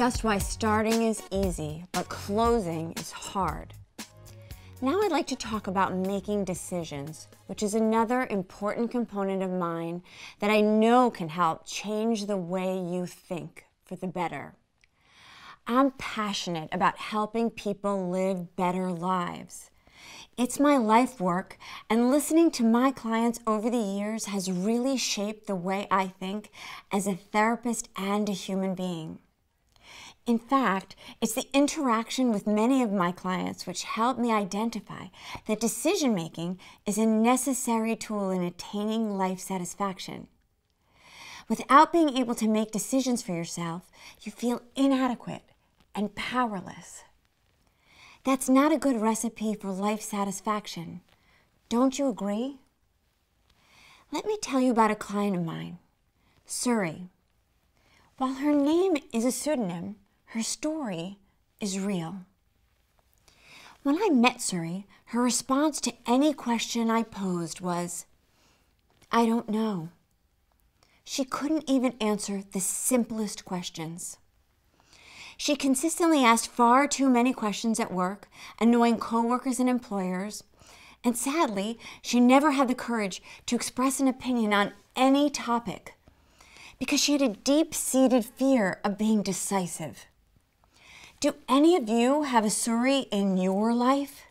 discussed why starting is easy, but closing is hard. Now I'd like to talk about making decisions, which is another important component of mine that I know can help change the way you think for the better. I'm passionate about helping people live better lives. It's my life work, and listening to my clients over the years has really shaped the way I think as a therapist and a human being. In fact, it's the interaction with many of my clients which helped me identify that decision-making is a necessary tool in attaining life satisfaction. Without being able to make decisions for yourself, you feel inadequate and powerless. That's not a good recipe for life satisfaction. Don't you agree? Let me tell you about a client of mine, Suri. While her name is a pseudonym, her story is real. When I met Suri, her response to any question I posed was, "I don't know." She couldn't even answer the simplest questions. She consistently asked far too many questions at work, annoying coworkers and employers, and sadly, she never had the courage to express an opinion on any topic because she had a deep-seated fear of being decisive. Do any of you have a Suri in your life?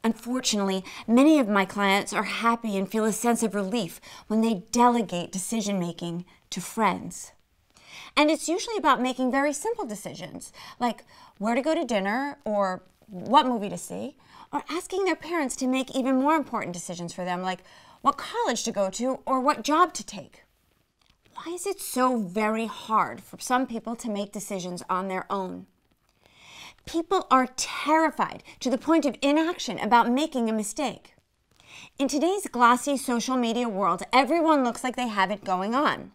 Unfortunately, many of my clients are happy and feel a sense of relief when they delegate decision-making to friends. And it's usually about making very simple decisions, like where to go to dinner or what movie to see, or asking their parents to make even more important decisions for them, like what college to go to or what job to take. Why is it so very hard for some people to make decisions on their own? People are terrified to the point of inaction about making a mistake. In today's glossy social media world, everyone looks like they have it going on.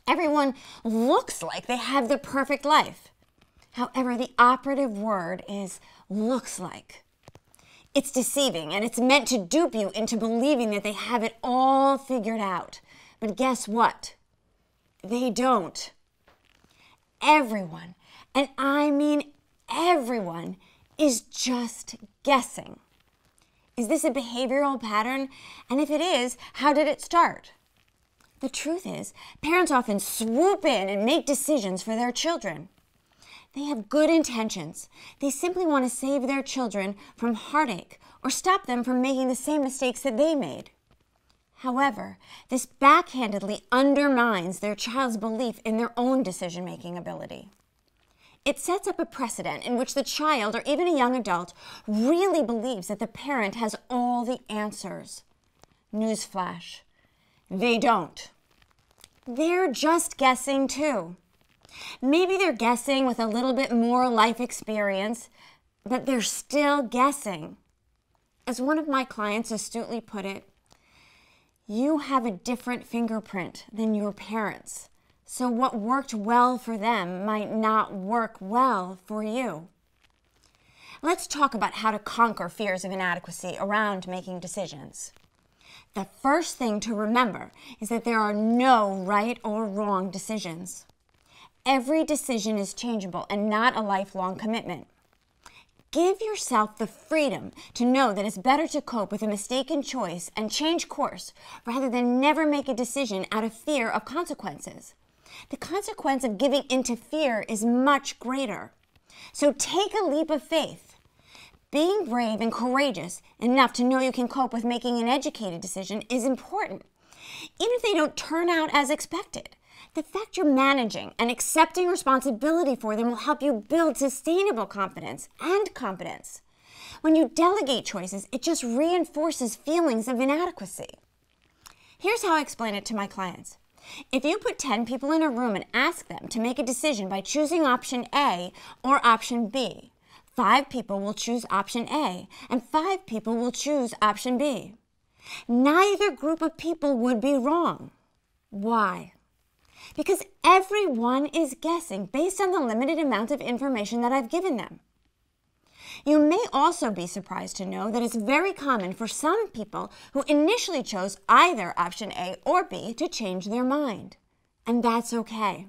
Everyone looks like they have the perfect life. However, the operative word is looks like. It's deceiving, and it's meant to dupe you into believing that they have it all figured out. But guess what? They don't. Everyone, and I mean everyone, is just guessing. Is this a behavioral pattern? And if it is, how did it start? The truth is, parents often swoop in and make decisions for their children. They have good intentions. They simply want to save their children from heartache or stop them from making the same mistakes that they made. However, this backhandedly undermines their child's belief in their own decision-making ability. It sets up a precedent in which the child, or even a young adult, really believes that the parent has all the answers. Newsflash, they don't. They're just guessing too. Maybe they're guessing with a little bit more life experience, but they're still guessing. As one of my clients astutely put it, you have a different fingerprint than your parents, so what worked well for them might not work well for you. Let's talk about how to conquer fears of inadequacy around making decisions. The first thing to remember is that there are no right or wrong decisions. Every decision is changeable and not a lifelong commitment. Give yourself the freedom to know that it's better to cope with a mistaken choice and change course rather than never make a decision out of fear of consequences. The consequence of giving into fear is much greater. So take a leap of faith. Being brave and courageous enough to know you can cope with making an educated decision is important, even if they don't turn out as expected. The fact you're managing and accepting responsibility for them will help you build sustainable confidence and competence. When you delegate choices, it just reinforces feelings of inadequacy. Here's how I explain it to my clients. If you put 10 people in a room and ask them to make a decision by choosing option A or option B, 5 people will choose option A and 5 people will choose option B. Neither group of people would be wrong. Why? Because everyone is guessing based on the limited amount of information that I've given them. You may also be surprised to know that it's very common for some people who initially chose either option A or B to change their mind. And that's okay.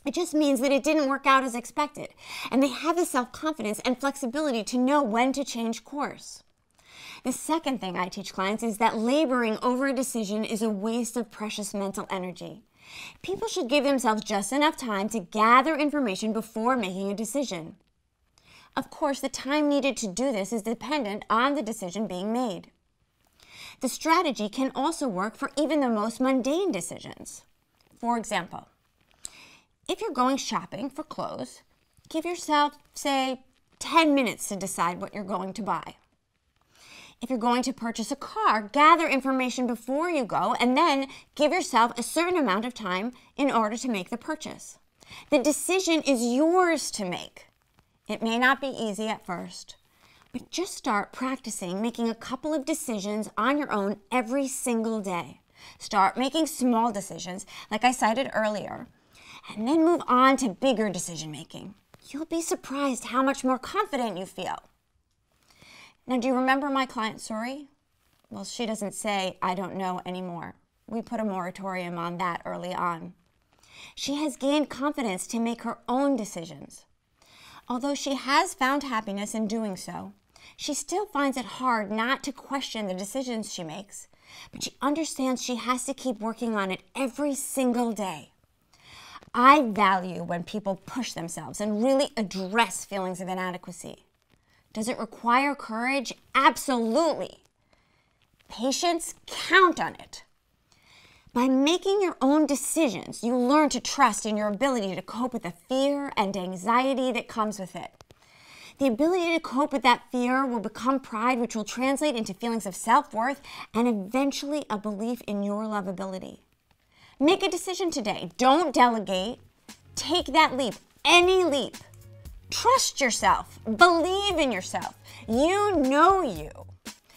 It just means that it didn't work out as expected, and they have the self-confidence and flexibility to know when to change course. The second thing I teach clients is that laboring over a decision is a waste of precious mental energy. People should give themselves just enough time to gather information before making a decision. Of course, the time needed to do this is dependent on the decision being made. The strategy can also work for even the most mundane decisions. For example, if you're going shopping for clothes, give yourself, say, 10 minutes to decide what you're going to buy. If you're going to purchase a car, gather information before you go and then give yourself a certain amount of time in order to make the purchase. The decision is yours to make. It may not be easy at first, but just start practicing making a couple of decisions on your own every single day. Start making small decisions, like I cited earlier, and then move on to bigger decision making. You'll be surprised how much more confident you feel. Now, do you remember my client story? Well, she doesn't say, "I don't know" anymore. We put a moratorium on that early on. She has gained confidence to make her own decisions. Although she has found happiness in doing so, she still finds it hard not to question the decisions she makes, but she understands she has to keep working on it every single day. I value when people push themselves and really address feelings of inadequacy. Does it require courage? Absolutely. Patience? Count on it. By making your own decisions, you learn to trust in your ability to cope with the fear and anxiety that comes with it. The ability to cope with that fear will become pride, which will translate into feelings of self-worth and eventually a belief in your lovability. Make a decision today. Don't delegate. Take that leap, any leap. Trust yourself. Believe in yourself. You know you.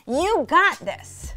You got this.